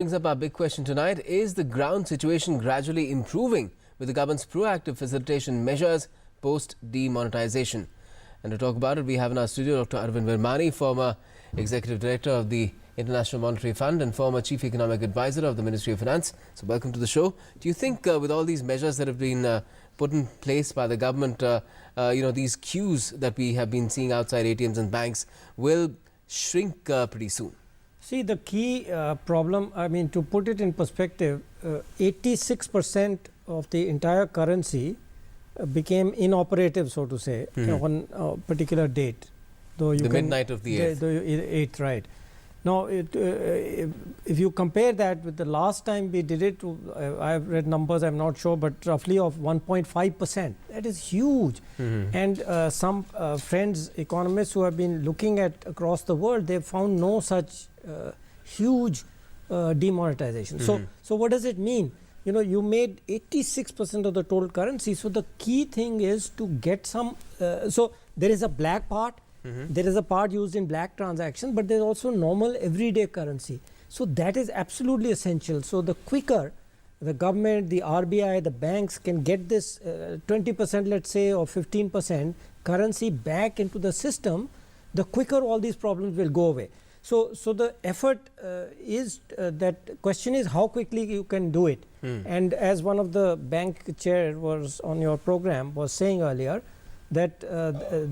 Brings up our big question tonight. Is the ground situation gradually improving with the government's proactive facilitation measures post demonetization? And to talk about it, we have in our studio Dr. Arvind Virmani, former Executive Director of the International Monetary Fund and former Chief Economic Advisor of the Ministry of Finance. So welcome to the show. Do you think with all these measures that have been put in place by the government, these queues that we have been seeing outside ATMs and banks will shrink pretty soon? See, the key problem, to put it in perspective, 86% of the entire currency became inoperative, so to say, on a particular date. Though you midnight of the 8th. The 8th, right. Now, if you compare that with the last time we did it, I've read numbers, I'm not sure, but roughly of 1.5%. That is huge. And some friends, economists who have been looking at across the world, they've found no such huge demonetization. So what does it mean? You made 86% of the total currency. So the key thing is to get some. So there is a black part. There is a part used in black transactions, but there's also normal everyday currency. So that is absolutely essential. So the quicker the government, the RBI, the banks can get this 20%, let's say, or 15% currency back into the system, the quicker all these problems will go away. So the effort is that question is how quickly you can do it. And as one of the bank chair was on your program was saying earlier, that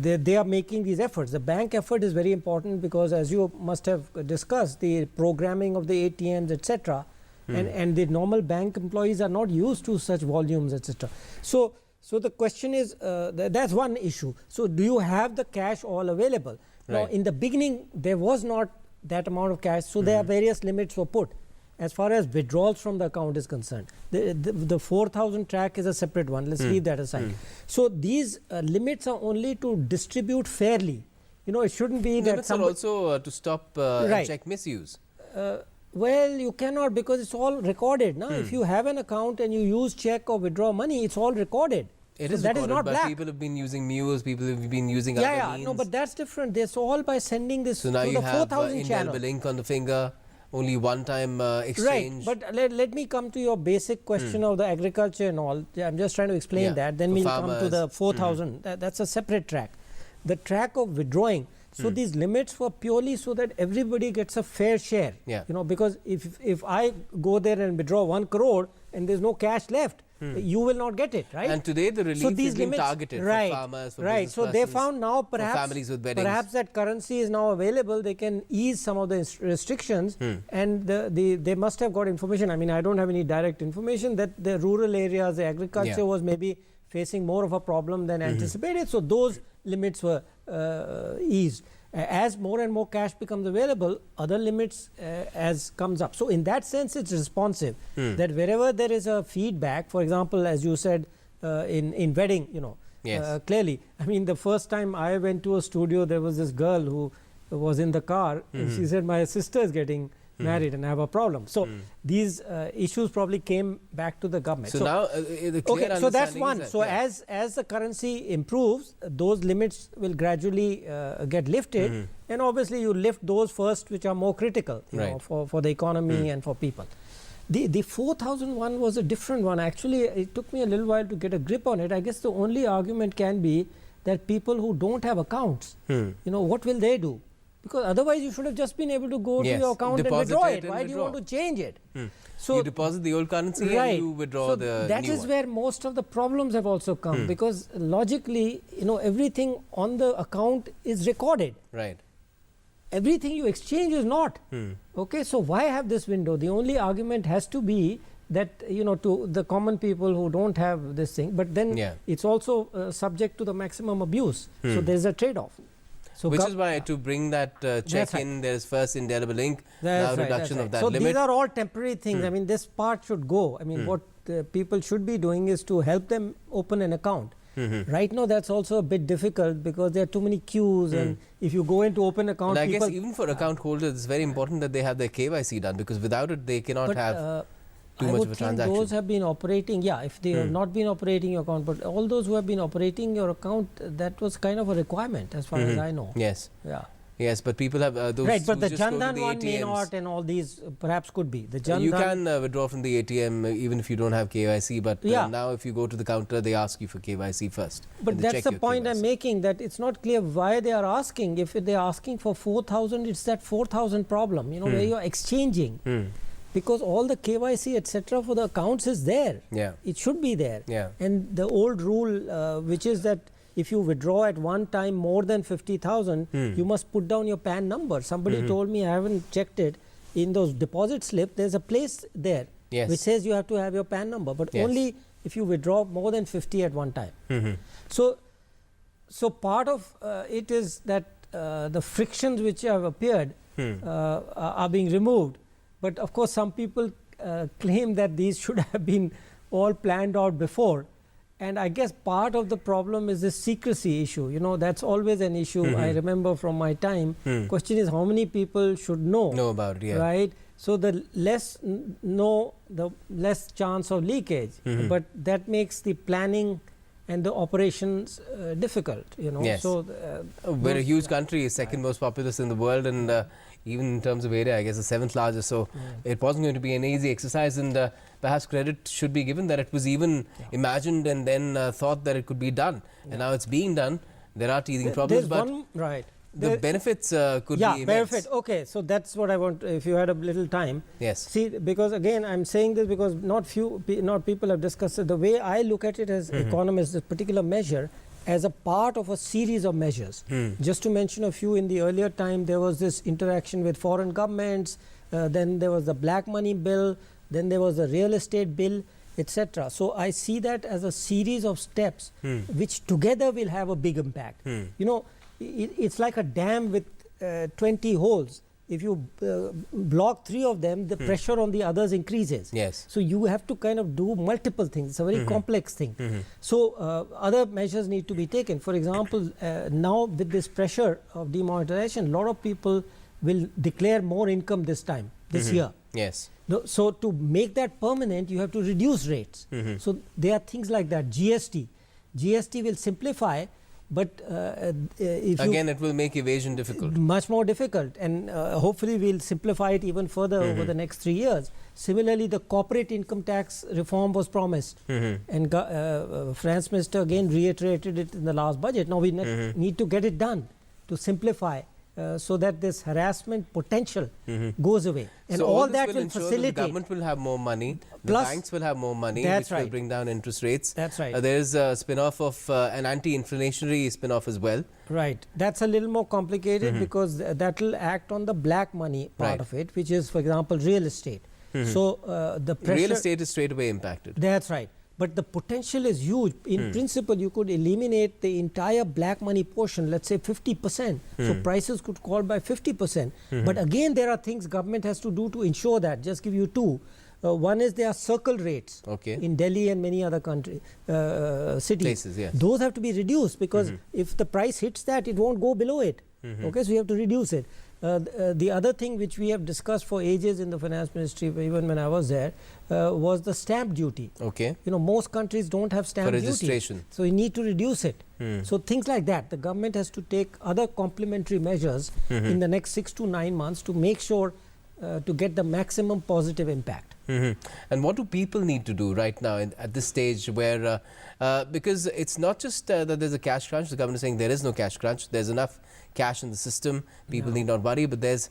they are making these efforts. The bank effort is very important because, as you must have discussed, the programming of the ATMs, etc., and the normal bank employees are not used to such volumes, etc. So the question is, that's one issue. So do you have the cash all available? Right. Now, in the beginning, there was not that amount of cash, so there are various limits were put. As far as withdrawals from the account is concerned, the 4,000 track is a separate one. Let's leave that aside. So these limits are only to distribute fairly. It shouldn't be that limits are also to stop check misuse. Well, you cannot, because it's all recorded. Now, if you have an account and you use check or withdraw money, it's all recorded. It is that recorded, is not but black. people have been using Muse, people have been using other means. No, but that's different. That's all by sending this so now to you the have 4,000 channel. indelible ink on the finger, only one-time exchange. Right, but let me come to your basic question of the agriculture and all. I'm just trying to explain that. Then we'll come to the 4,000. That's a separate track. The track of withdrawing. So these limits were purely so that everybody gets a fair share. Because if I go there and withdraw 1 crore and there's no cash left, you will not get it, right? And today the relief is being targeted for farmers, for business so they found now families with weddings. Perhaps that currency is now available. They can ease some of the restrictions, and they must have got information. I don't have any direct information that the rural areas, the agriculture was maybe facing more of a problem than anticipated. So those limits were eased. As more and more cash becomes available, other limits as comes up. So in that sense, it's responsive. That wherever there is a feedback, for example, as you said in wedding, clearly. The first time I went to a studio, there was this girl who was in the car, and she said, "My sister is getting married and I have a problem." So these issues probably came back to the government. So now the clear so that's one. As the currency improves, those limits will gradually get lifted, and obviously you lift those first which are more critical for the economy and for people. The 4,000 one was a different one. Actually, it took me a little while to get a grip on it. I guess the only argument can be that people who don't have accounts, what will they do? Because otherwise you should have just been able to go to your account and withdraw it. Why do you want to change it? So you deposit the old currency and you withdraw the new one. That is where most of the problems have also come, because logically, everything on the account is recorded. Right. Everything you exchange is not. Okay, so why have this window? The only argument has to be that, to the common people who don't have this thing, but then it's also subject to the maximum abuse. So there's a trade-off. So which is why to bring that check in, there is first indelible ink, now reduction of that limit. So these are all temporary things. This part should go. What people should be doing is to help them open an account. Right now, that's also a bit difficult because there are too many queues, and if you go into open account, and I guess even for account holders, it's very important that they have their KYC done, because without it, they cannot have too much of a transaction. Those have been operating, if they have not been operating your account, but all those who have been operating your account, that was kind of a requirement as far as I know. Yes. Yeah. Yes, but people have those Right, but who the just go Jan to Dhan the one may ATMs. not, and all these perhaps could be. The Jan You Dhan, can withdraw from the ATM even if you don't have KYC, but Yeah. now if you go to the counter, they ask you for KYC first. but and they that's check the your point I'm KYC. making, that it's not clear why they are asking. If they are asking for 4,000, it's that 4,000 problem, you know, where you are exchanging. Because all the KYC, etc., for the accounts is there. Yeah, It should be there. yeah. And the old rule, which is that if you withdraw at one time more than 50,000, you must put down your PAN number. Somebody told me, I haven't checked it, in those deposit slip, there's a place there Yes. which says you have to have your PAN number, but Yes. only if you withdraw more than 50 at one time. So part of it is that the frictions which have appeared are being removed. But of course, some people claim that these should have been all planned out before. And I guess part of the problem is this secrecy issue. You know, that's always an issue. I remember from my time. Question is, how many people should know? Know about it, yeah. Right? So the less know, the less chance of leakage. But that makes the planning and the operations difficult. You know. Yes. So We're a huge country, second most populous in the world, and even in terms of area, I guess the 7th largest. So it wasn't going to be an easy exercise, and perhaps credit should be given that it was even imagined and then thought that it could be done. And now it's being done. There are teething problems, there's but one right. the benefits could Yeah, be immense. benefit. Okay, so that's what I want. If you had a little time, Yes. see, because again, I'm saying this because not people have discussed it. The way I look at it as economists, this particular measure, as a part of a series of measures. Just to mention a few, in the earlier time, there was this interaction with foreign governments. Then there was the black money bill. Then there was the real estate bill, etc. So I see that as a series of steps, which together will have a big impact. You know, it's like a dam with 20 holes. If you block 3 of them, the pressure on the others increases. Yes. So you have to kind of do multiple things. It's a very complex thing. So other measures need to be taken. For example, now with this pressure of demonetization, a lot of people will declare more income this time, this year. Yes. So to make that permanent, you have to reduce rates. So there are things like that. GST will simplify, but if Again, it will make evasion difficult. much more difficult, and hopefully we'll simplify it even further over the next 3 years. Similarly, the corporate income tax reform was promised, and Finance Minister again reiterated it in the last budget. Now we need to get it done to simplify so that this harassment potential goes away, and So all this that will will ensure that facilitate. the government will have more money, the Plus- banks will have more money, That's which will right. bring down interest rates. That's right. There is a spin-off of an anti-inflationary spin-off as well. Right. That's a little more complicated because that will act on the black money part Right. of it, which is, for example, real estate. So the pressure. Real estate is straight away impacted. That's right. But the potential is huge. In principle, you could eliminate the entire black money portion, let's say 50%. So prices could fall by 50%. But again, there are things government has to do to ensure that. Just give you 2. One is there are circle rates Okay. in Delhi and many other cities. Places, yes. Those have to be reduced because if the price hits that, it won't go below it. Okay, so you have to reduce it. The other thing which we have discussed for ages in the finance ministry, even when I was there, was the stamp duty. Okay. You know, most countries don't have stamp duty, registration. so you need to reduce it. So things like that, the government has to take other complementary measures in the next 6 to 9 months to make sure to get the maximum positive impact. And what do people need to do right now at this stage where, because it's not just that there's a cash crunch, the government is saying there is no cash crunch, there's enough cash in the system, people need not worry, but there's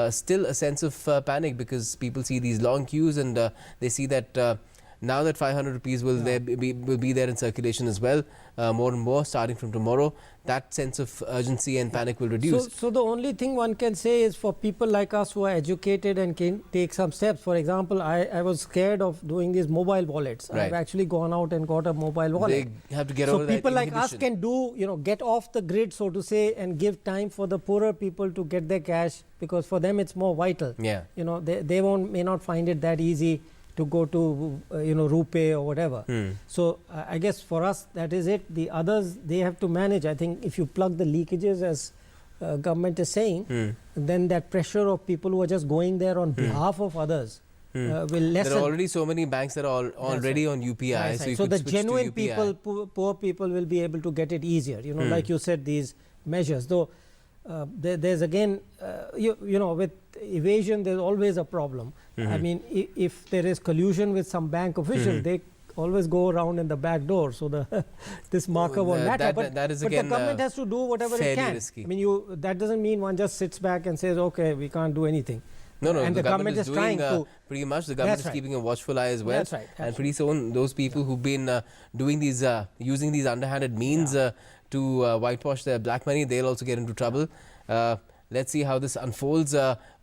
still a sense of panic because people see these long queues and they see that now that 500 rupees will be there in circulation as well, more and more starting from tomorrow, that sense of urgency and panic will reduce. So the only thing one can say is for people like us who are educated and can take some steps. For example, I was scared of doing these mobile wallets. Right. I've actually gone out and got a mobile wallet. They have to get So over that people like us inhibition. can do, you know, get off the grid, so to say, and give time for the poorer people to get their cash, because for them it's more vital. Yeah. You know, they may not find it that easy to go to RuPay or whatever. So I guess for us that is it. The others, they have to manage. I think if you plug the leakages, as government is saying, then that pressure of people who are just going there on behalf of others will lessen. There are already so many banks that are already on UPI, That's so right. you So could the switch to genuine UPI. people, poor people will be able to get it easier. You know, like you said, these measures. Though there's again, you know, with evasion, there's always a problem. I mean, if there is collusion with some bank officials, they always go around in the back door, so the this marker won't matter. That is but again the government has to do whatever it can. risky. I mean, that doesn't mean one just sits back and says, okay, we can't do anything. No, and the government is doing, trying to. pretty much the government is keeping a watchful eye as well. That's right. And pretty soon, those people who've been doing these, using these underhanded means to whitewash their black money, they'll also get into trouble. Let's see how this unfolds.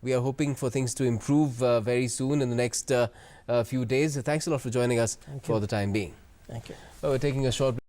We are hoping for things to improve very soon in the next few days. Thanks a lot for joining us for the time being. Thank you. We're taking a short break.